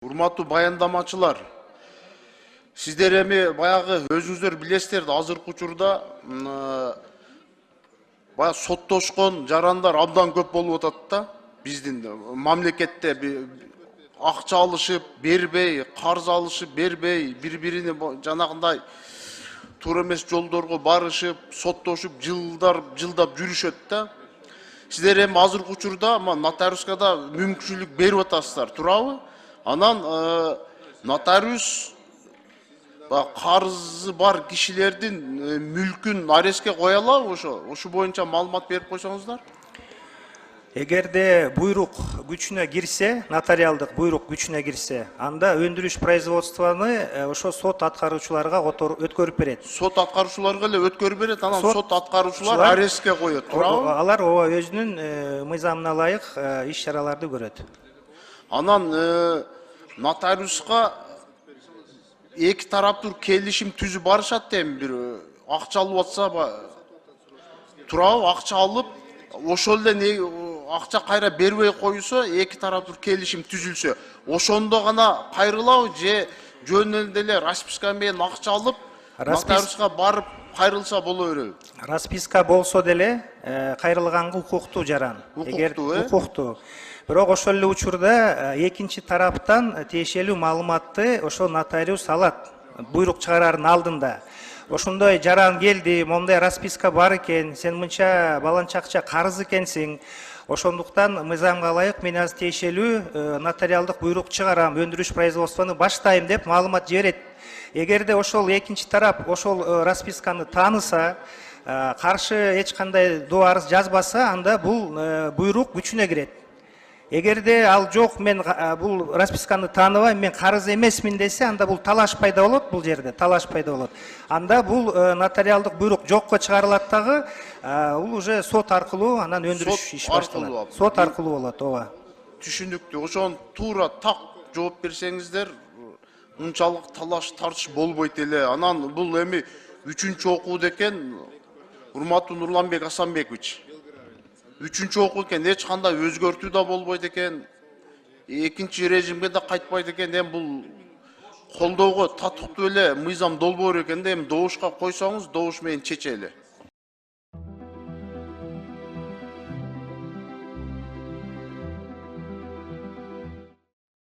Урматтуу баяндамачылар, сиздер эми баягы өзүңүздөр билесиздер да, азыркы учурда баягы соттошкон жарандар абдан көп болуп атат да. Биздин мамлекетте акча алышып бербей, карыз алышып бербей, бири-бирини жанагындай туура эмес жолдорго барышып, соттошуп, жылдап жүрүшөт да. Сиздер эми азыркы учурда нотариуска да мүмкүнчүлүк берип атасыздар, туурабы? Анан нотариус карызы бар кишилердин мүлкүн арестке кое алабы ошо боюнча маалымат берип койсоңуздар. Эгерде буйрук күчүнө кирсе, нотариалдык буйрук күчүнө кирсе, анда өндүрүш производствону ошо сот аткаруучуларга өткөрүп берет. Сот аткаруучуларга эле өткөрүп берет, анан сот аткаруучулар арестке коет, туурабы? Алар өзүнүн мыйзамына ылайык иш чараларды көрөт. Анан нотариуска эки тараптуу келишим түзүп барышат эми, бир акча алып атса, туурабы, акча алып, ошол эле акча кайра бербей коюлса, эки тараптуу келишим түзүлсө, ошондо гана кайрылабы же жөн эле расписка менен акча алып, нотариуска барып кайрылса боло береби? Расписка болсо деле кайрылганга укуктуу жаран. Укуктуу. Бирок ошол эле учурда экинчи тараптан тиешелүү маалыматты ошо нотариус алат буйрук чыгарардын алдында. Ошондой жаран келди, момундай расписка бар экен, сен мынча баланча акча карыз экенсиң. Ошондуктан мыйзамга ылайык мен азыр тиешелүү нотариалдык буйрук чыгарам, өндүрүш производствону баштайм деп маалымат жиберет. Эгерде ошол экинчи тарап ошол расписканы тааныса, каршы эч кандай доо арыз жазбаса, анда бул буйрук күчүнө кирет. Эгерде ал жок, мен бул расписканы тааныбайм, мен карыз эмесмин десе, анда бул талаш пайда болот, бул жерде талаш пайда болот. Анда бул нотариалдык буйрук жокко чыгарылат дагы, бул уже сот аркылуу анан өндүрүш иш башталат. Сот аркылуу болот, ооба. Түшүнүктүү. Ошон туура так жооп берсеңиздер, мынчалык талаш тартыш болбойт эле. Анан бул эми 3-чү окуу экен, урматтуу Нурланбек Асанбекович. 3-чү окуу экен, эч кандай өзгөртүү да болбойт экен. Экинчи режимге да кайтпайт экен. Эми бул колдоого татыктуу эле мыйзам долбоор экен да, эми добушка койсоңуз, добуш менен чечели.